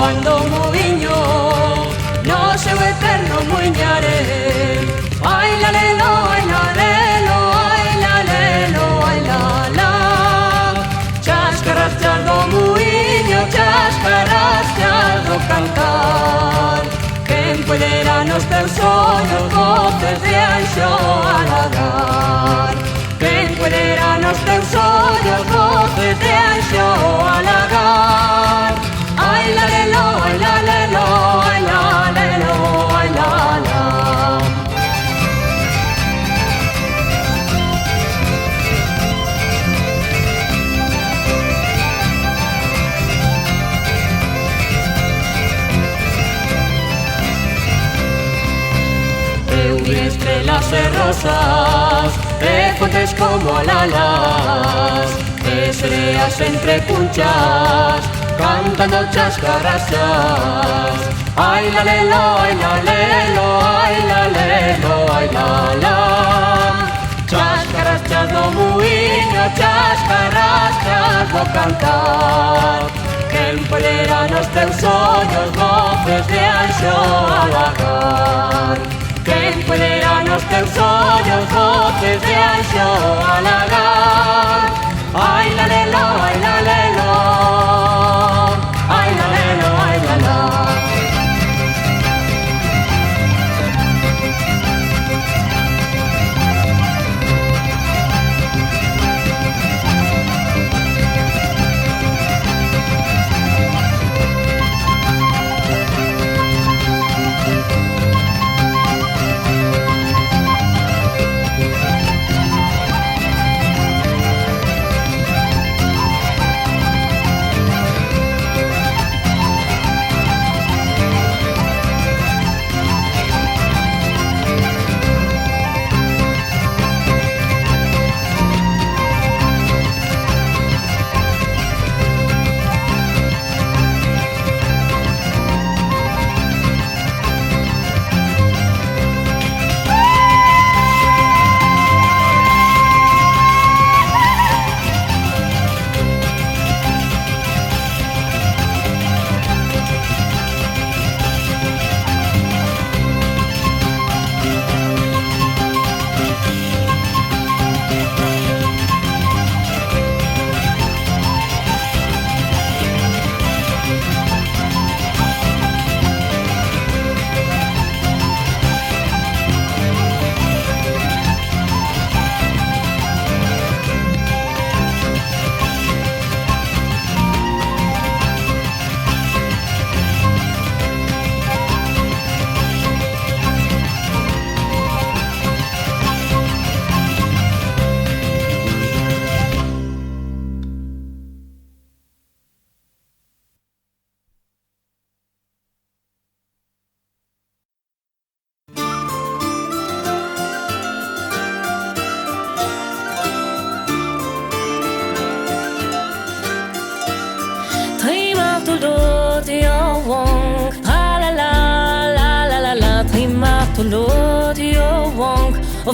ando muiño no seu eterno muiñare. Ai la lelo, ai la lelo, ai la lelo, ai la la. Chascarras do muiño, chascarras do cantar. Quen poderá nos teus ollos voces de anxo alagar. Quen poderá nos teus ollos voces de anxo alagar. Ai la lelo, ai la lelo, ai la lelo, ai la la. Eu vi estrelas e rosas e fontes como alalas, e sereas entre cunchas cantando chascarrachas. Ai la lelo, ai la lelo, ai la lelo, ai la la. Chascarrachas do muiño, chascarrachas do cantar. Quen poderá nos teus ollos voces de anxo alagar. Quen poderá nos teus ollos voces de anxo alagar. Ai la lelo, ai la lelo, ai la lelo, ai la la.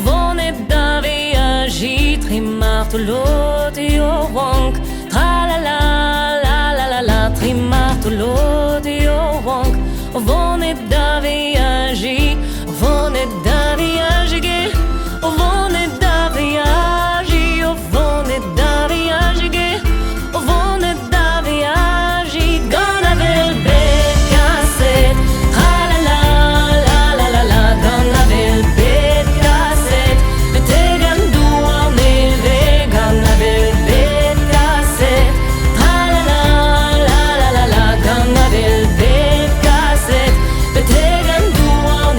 Vonne davi agit trimartolotio wonk. Tra la la la la la la trimartolotio wonk. Vonne davi agit, vonne davi agige, vonne davi agi, vonne davi agige, vonne davi agi. Gonna vel bet cassette. Tra la la la la la la. Gonna vel bet cassette. Vetegan dual neve. Gonna vel bet cassette. Tra la la la la la la. Gonna vel bet cassette. Vetegan dual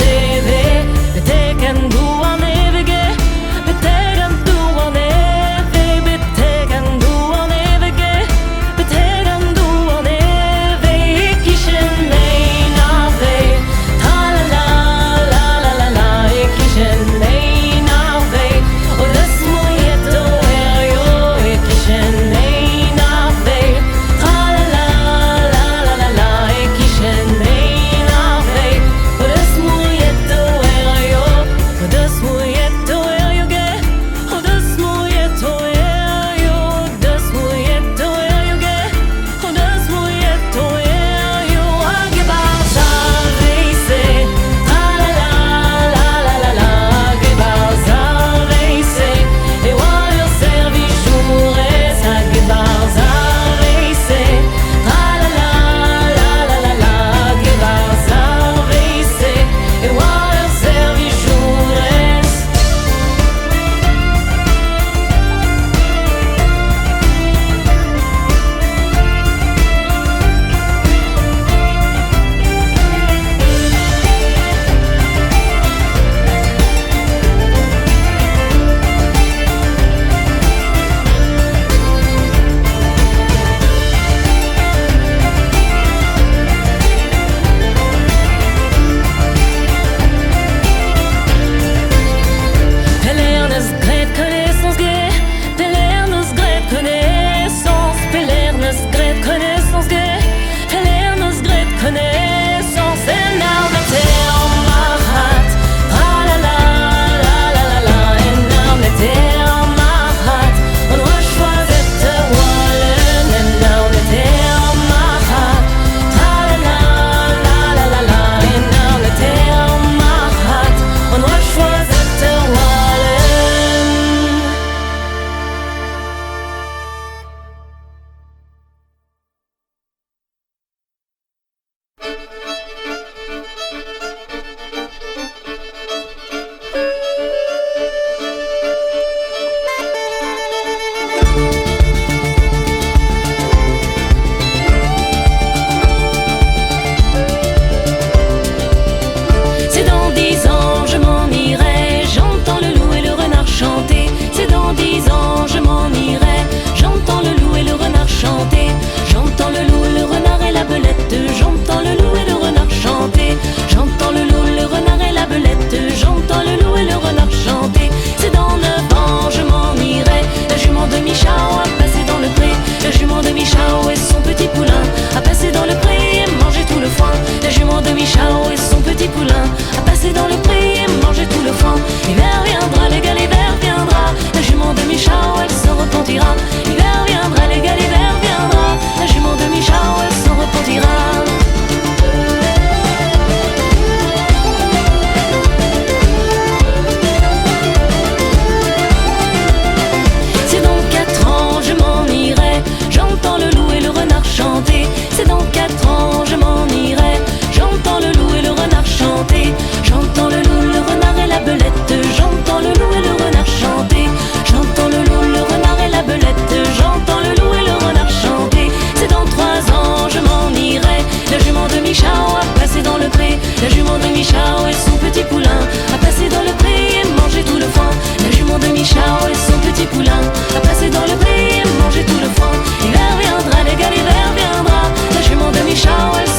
Michao a passé dans le pré. La jument de Michao et son petit poulain a passé dans le pré et mangé tout le foin. La jument de Michao et son petit poulain a passé dans le pré et mangé tout le foin. L'hiver viendra, les gars, l'hiver viendra. La jument de Michao, elle